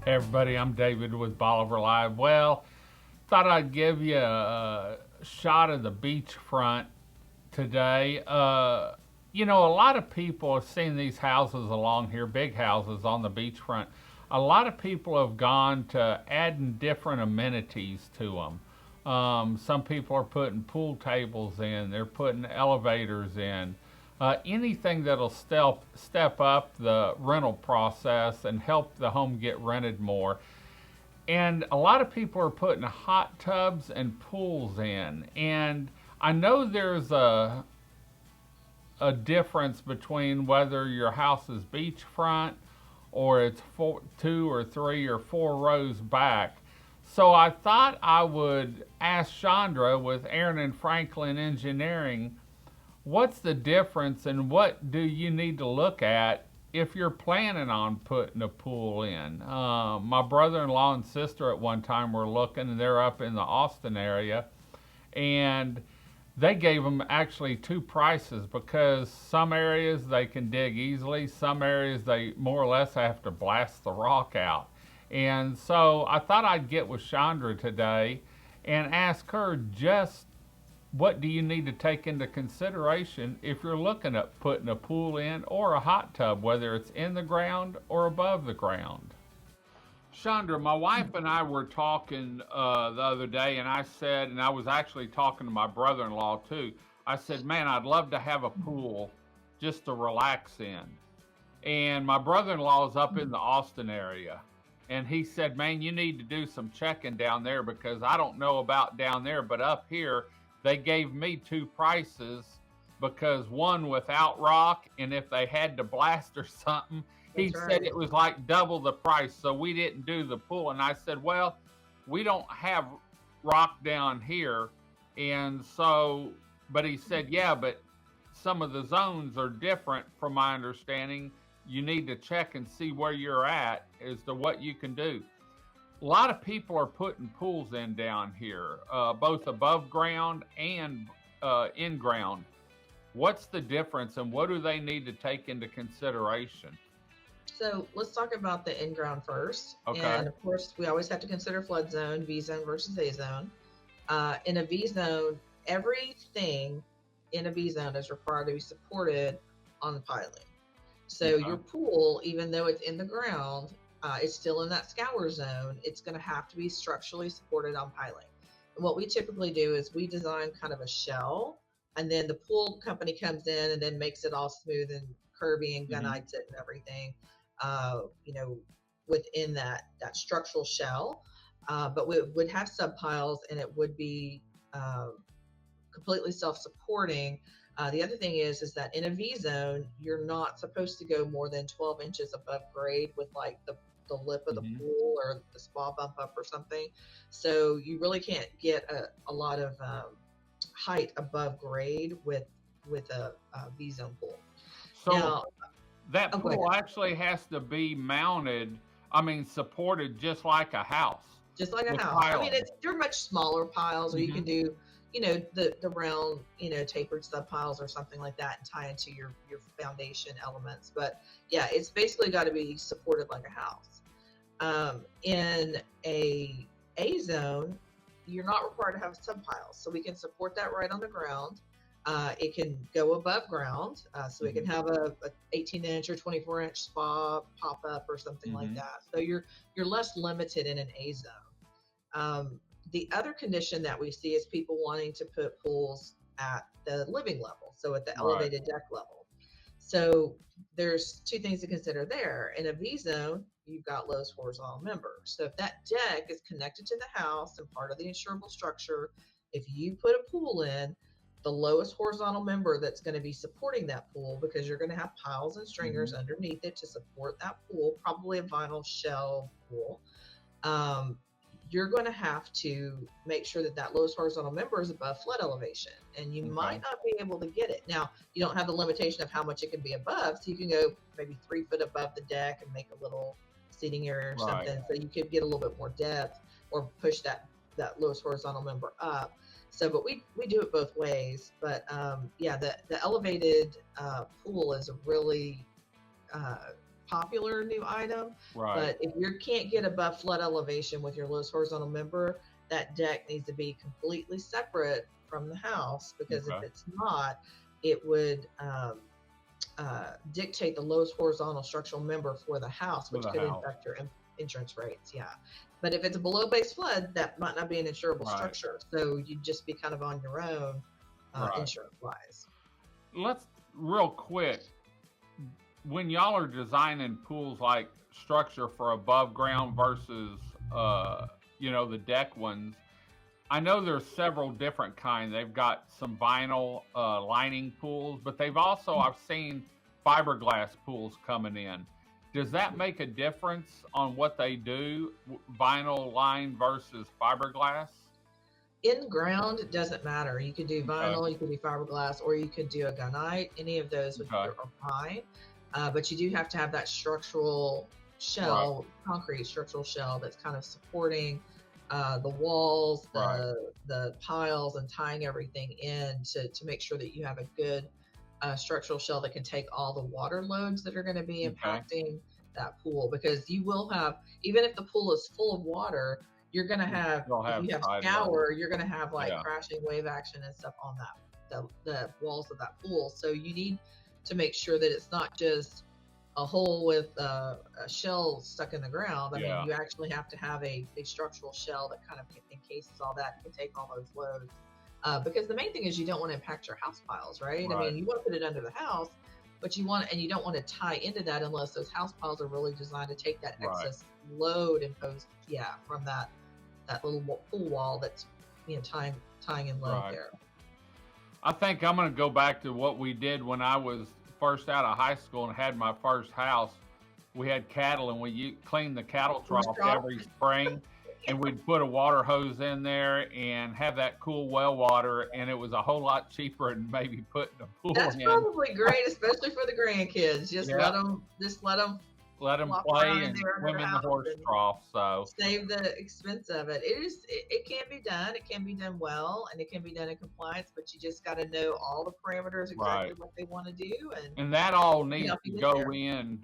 Hey everybody, I'm David with Bolivar Live. Well, thought I'd give you a shot of the beachfront today. A lot of people have seen these houses along here, big houses on the beachfront. A lot of people have gone to adding different amenities to them. Some people are putting pool tables in, they're putting elevators in. Anything that'll step up the rental process and help the home get rented more. And a lot of people are putting hot tubs and pools in. And I know there's a difference between whether your house is beachfront or it's 2 or 3 or 4 rows back. So I thought I would ask Chandra with Aran and Franklin Engineering, what's the difference and what do you need to look at if you're planning on putting a pool in? My brother-in-law and sister at one time were looking, and they're up in the Austin area, and they gave them actually two prices because some areas they can dig easily, some areas they more or less have to blast the rock out. And so I thought I'd get with Chandra today and ask her just what do you need to take into consideration if you're looking at putting a pool in or a hot tub, whether it's in the ground or above the ground? Chandra, my wife and I were talking the other day, and I said, and I was actually talking to my brother in law too. I said, man, I'd love to have a pool just to relax in. And my brother in law is up in the Austin area. And he said, man, you need to do some checking down there because I don't know about down there, but up here, they gave me two prices because one without rock, and if they had to blast or something, he That's said right. it was like double the price. So we didn't do the pool. And I said, well, we don't have rock down here. And so, but he said, yeah, but some of the zones are different from my understanding. You need to check and see where you're at as to what you can do. A lot of people are putting pools in down here, both above ground and in ground. What's the difference and what do they need to take into consideration? So let's talk about the in-ground first. Okay. And of course, we always have to consider flood zone, V zone versus A zone. In a V zone, everything in a V zone is required to be supported on the piling. So Okay. your pool, even though it's in the ground, it's still in that scour zone. It's going to have to be structurally supported on piling. And what we typically do is we design kind of a shell, and then the pool company comes in and then makes it all smooth and curvy and Hmm. gunite it and everything, uh, you know, within that structural shell. But we would have subpiles, and it would be uh, completely self-supporting. The other thing is that in a V zone, you're not supposed to go more than 12 inches above grade with like the lip of the Hmm. pool or the spa bump up or something. So you really can't get a lot of height above grade with a V zone pool. So Now, that oh, go pool ahead. actually has to be mounted, I mean, supported just like a house Just like a with house. I mean, piling. they're much smaller piles, or you can Hmm. do, the round, tapered sub piles or something like that, and tie into your foundation elements. But yeah, it's basically got to be supported like a house. In a zone, you're not required to have sub piles, so we can support that right on the ground. It can go above ground, so it can Hmm. have a 18-inch or 24-inch spa pop up or something like Hmm. that. So you're less limited in an A zone. The other condition that we see is people wanting to put pools at the living level, so at the Right. elevated deck level. So there's two things to consider there. In a V zone, you've got lowest horizontal member. So if that deck is connected to the house and part of the insurable structure, if you put a pool in, the lowest horizontal member that's going to be supporting that pool, because you're going to have piles and stringers Hmm. underneath it to support that pool, probably a vinyl shell pool. um, you're going to have to make sure that that lowest horizontal member is above flood elevation, and you Okay. might not be able to get it. Now, you don't have the limitation of how much it can be above, so you can go maybe 3 foot above the deck and make a little seating area or Right. something, so you could get a little bit more depth or push that lowest horizontal member up. So, but we do it both ways. But yeah, the elevated pool is a really uh, popular new item. Right. But if you can't get above flood elevation with your lowest horizontal member, that deck needs to be completely separate from the house, because if Okay. it's not, it would dictate the lowest horizontal structural member for the house, For which the could house. impact your insurance rates. Yeah. But if it's a below base flood, that might not be an insurable Right. structure. So you'd just be kind of on your own Right. insurance wise. Let's real quick, when y'all are designing pools, like structure for above ground versus the deck ones, I know there's several different kinds. They've got some vinyl lining pools, but they've also, I've seen fiberglass pools coming in. Does that make a difference on what they do, vinyl line versus fiberglass? In ground, it doesn't matter. You could do vinyl, you could do fiberglass, or you could do a gunite. Any of those are fine. But you do have to have that structural shell, concrete structural shell, that's kind of supporting the walls, the piles, and tying everything in to make sure that you have a good structural shell that can take all the water loads that are going to be impacting that pool. Because you will have, even if the pool is full of water, you're going to have, if you have scour, you're going to have like crashing wave action and stuff on the walls of that pool. So you need to make sure that it's not just a hole with a shell stuck in the ground. I mean, you actually have to have a structural shell that kind of encases all that and can take all those loads. Because the main thing is you don't want to impact your house piles, right? I mean, you want to put it under the house, but you don't want to tie into that unless those house piles are really designed to take that excess load imposed, from that little pool wall that's tying in load there. I think I'm going to go back to what we did when I was first out of high school and had my first house. We had cattle, and we cleaned the cattle trough every spring, and we'd put a water hose in there and have that cool well water, and it was a whole lot cheaper than maybe putting a pool in. That's probably great, especially for the grandkids. Just let them play and swim in the horse trough. So save the expense of it. It can be done. It can be done well, and it can be done in compliance. But you just got to know all the parameters, exactly what they want to do, and that all needs to go in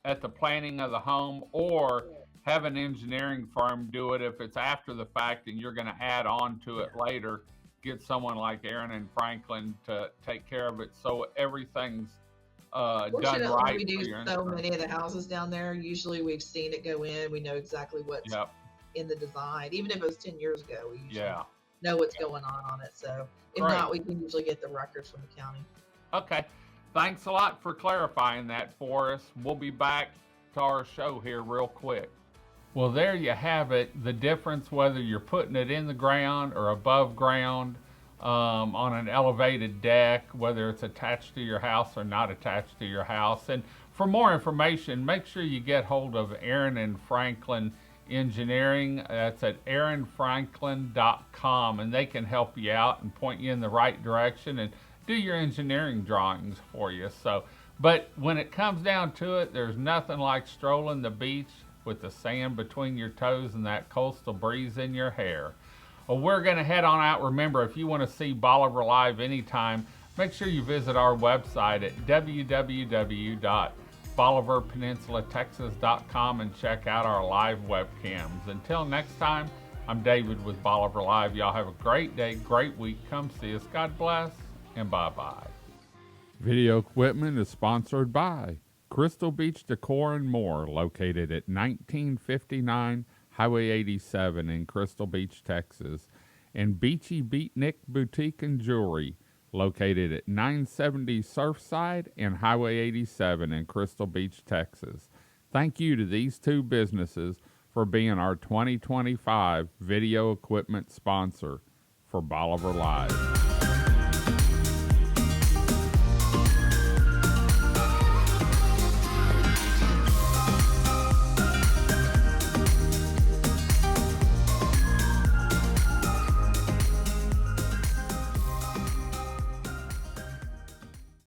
at the planning of the home, or have an engineering firm do it if it's after the fact and you're going to add on to it later. Get someone like Aran and Franklin to take care of it, so everything's done right. We do so many of the houses down there. Usually we've seen it go in. We know exactly what's in the design. Even if it was 10 years ago, we usually know what's going on it. So if not, we can usually get the records from the county. Okay. Thanks a lot for clarifying that for us. We'll be back to our show here real quick. Well, there you have it. The difference whether you're putting it in the ground or above ground, on an elevated deck, whether it's attached to your house or not attached to your house. And for more information, make sure you get hold of Aran and Franklin Engineering. That's at aranfranklin.com, and they can help you out and point you in the right direction and do your engineering drawings for you. But when it comes down to it, there's nothing like strolling the beach with the sand between your toes and that coastal breeze in your hair. Well, we're going to head on out. Remember, if you want to see Bolivar live anytime, make sure you visit our website at www.bolivarpeninsulatexas.com and check out our live webcams. Until next time, I'm David with Bolivar Live. Y'all have a great day, great week. Come see us. God bless, and bye-bye. Video equipment is sponsored by Crystal Beach Decor and More, located at 1959 Highway 87 in Crystal Beach, Texas, and Beachy Beatnik Boutique and Jewelry, located at 970 Surfside and Highway 87 in Crystal Beach, Texas. Thank you to these two businesses for being our 2025 video equipment sponsor for Bolivar Live.